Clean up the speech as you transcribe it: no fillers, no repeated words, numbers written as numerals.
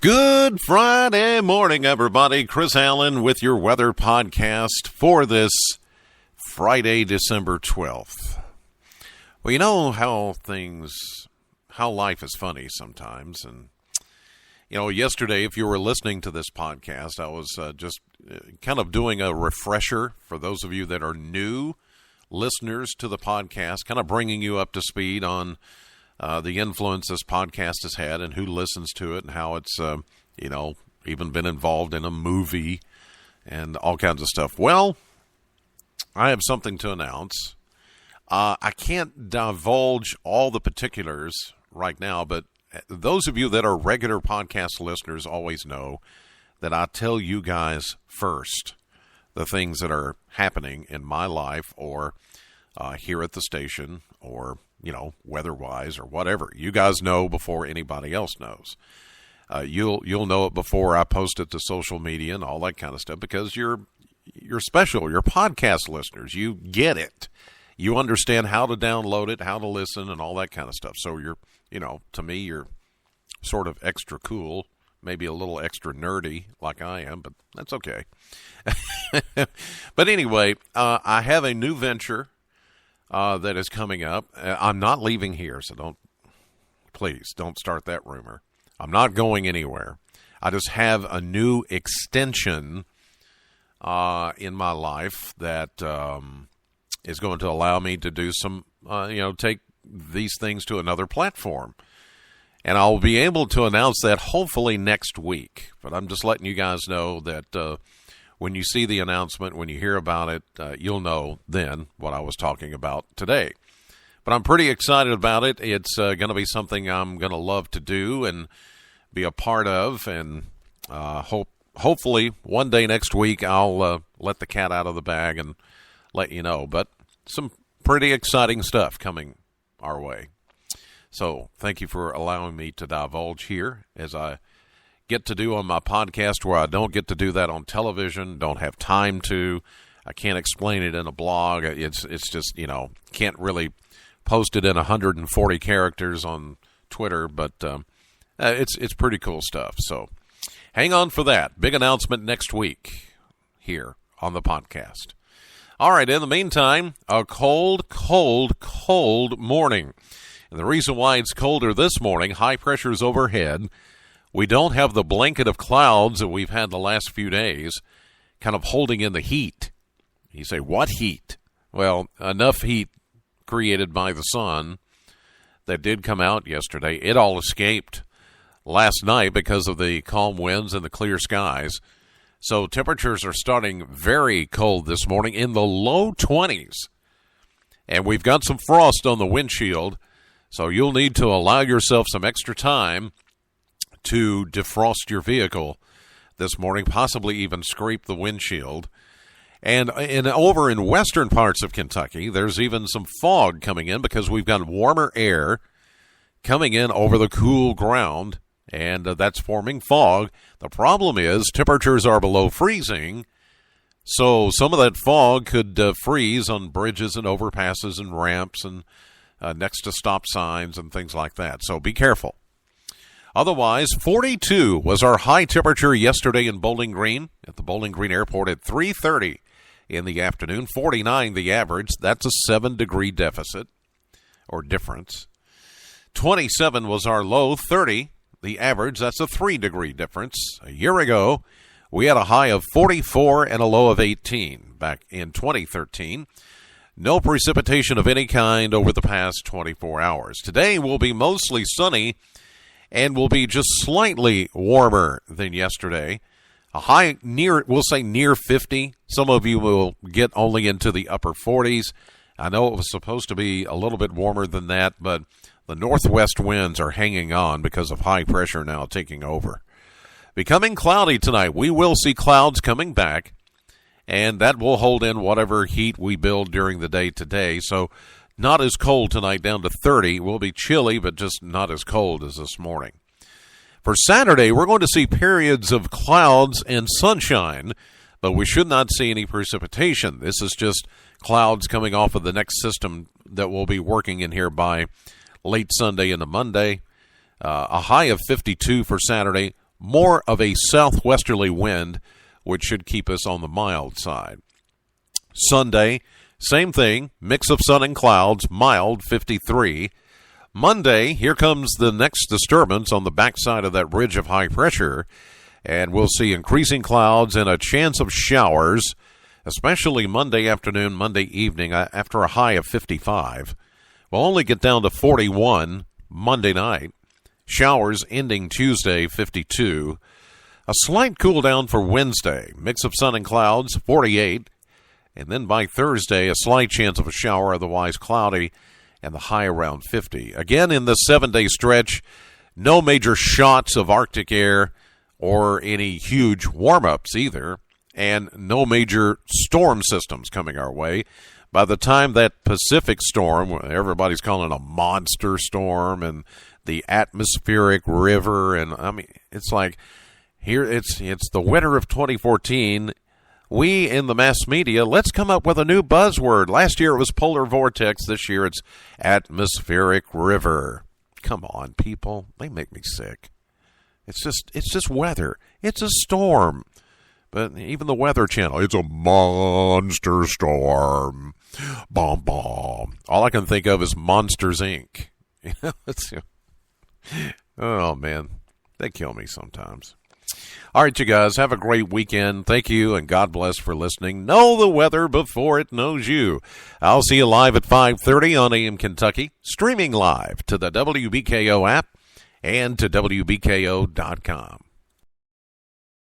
Good Friday morning, everybody. Chris Allen with your weather podcast for this Friday, December 12th. Well, you know how life is funny sometimes. And, you know, yesterday, if you were listening to this podcast, I was just kind of doing a refresher for those of you that are new listeners to the podcast, kind of bringing you up to speed on the influence this podcast has had and who listens to it and how it's, even been involved in a movie and all kinds of stuff. Well, I have something to announce. I can't divulge all the particulars right now, but those of you that are regular podcast listeners always know that I tell you guys first the things that are happening in my life or here at the station or weather-wise or whatever. You guys know before anybody else knows. You'll know it before I post it to social media and all that kind of stuff because you're special. You're podcast listeners. You get it. You understand how to download it, how to listen, and all that kind of stuff. So to me, you're sort of extra cool, maybe a little extra nerdy like I am, but that's okay. But anyway, I have a new venture that is coming up. I'm not leaving here, so please don't start that rumor. I'm not going anywhere. I just have a new extension in my life that is going to allow me to do some, take these things to another platform. And I'll be able to announce that hopefully next week. But I'm just letting you guys know that when you see the announcement, when you hear about it, you'll know then what I was talking about today. But I'm pretty excited about it. It's going to be something I'm going to love to do and be a part of. And hopefully one day next week I'll let the cat out of the bag and let you know. But some pretty exciting stuff coming our way. So thank you for allowing me to divulge here as I get to do on my podcast where I don't get to do that on television, don't have time to. I can't explain it in a blog. It's just, can't really post it in 140 characters on Twitter, but it's pretty cool stuff. So hang on for that. Big announcement next week here on the podcast. All right, in the meantime, a cold morning. And the reason why it's colder this morning, high pressure's overhead. We don't have the blanket of clouds that we've had the last few days kind of holding in the heat. You say, what heat? Well, enough heat created by the sun that did come out yesterday. It all escaped last night because of the calm winds and the clear skies. So temperatures are starting very cold this morning in the low 20s. And we've got some frost on the windshield, so you'll need to allow yourself some extra time to defrost your vehicle this morning, possibly even scrape the windshield. And over in western parts of Kentucky, there's even some fog coming in because we've got warmer air coming in over the cool ground, and that's forming fog. The problem is temperatures are below freezing, so some of that fog could freeze on bridges and overpasses and ramps and next to stop signs and things like that. So be careful. Otherwise, 42 was our high temperature yesterday in Bowling Green at the Bowling Green Airport at 3:30 in the afternoon. 49 the average. That's a 7-degree deficit or difference. 27 was our low. 30 the average. That's a 3-degree difference. A year ago, we had a high of 44 and a low of 18 back in 2013. No precipitation of any kind over the past 24 hours. Today will be mostly sunny and will be just slightly warmer than yesterday. A high near 50. Some of you will get only into the upper 40s. I know it was supposed to be a little bit warmer than that, but the northwest winds are hanging on because of high pressure now taking over. Becoming cloudy tonight. We will see clouds coming back, and that will hold in whatever heat we build during the day today. So not as cold tonight, down to 30. It will be chilly, but just not as cold as this morning. For Saturday, we're going to see periods of clouds and sunshine, but we should not see any precipitation. This is just clouds coming off of the next system that will be working in here by late Sunday into Monday. A high of 52 for Saturday, more of a southwesterly wind, which should keep us on the mild side. Sunday, same thing, mix of sun and clouds, mild 53. Monday, here comes the next disturbance on the backside of that ridge of high pressure, and we'll see increasing clouds and a chance of showers, especially Monday afternoon, Monday evening, after a high of 55. We'll only get down to 41 Monday night. Showers ending Tuesday, 52. A slight cool down for Wednesday, mix of sun and clouds, 48. And then by Thursday, a slight chance of a shower, otherwise cloudy, and the high around 50. Again, in the 7-day stretch, no major shots of Arctic air or any huge warm-ups either, and no major storm systems coming our way. By the time that Pacific storm, everybody's calling it a monster storm, and the atmospheric river, and I mean, it's like, here it's the winter of 2014. We in the mass media, let's come up with a new buzzword. Last year it was polar vortex. This year it's atmospheric river. Come on, people. They make me sick. It's just weather. It's a storm. But even the Weather Channel, it's a monster storm. Bomb, bomb. All I can think of is Monsters, Inc. Oh, man. They kill me sometimes. All right, you guys, have a great weekend. Thank you, and God bless for listening. Know the weather before it knows you. I'll see you live at 5:30 on AM Kentucky, streaming live to the WBKO app and to WBKO.com.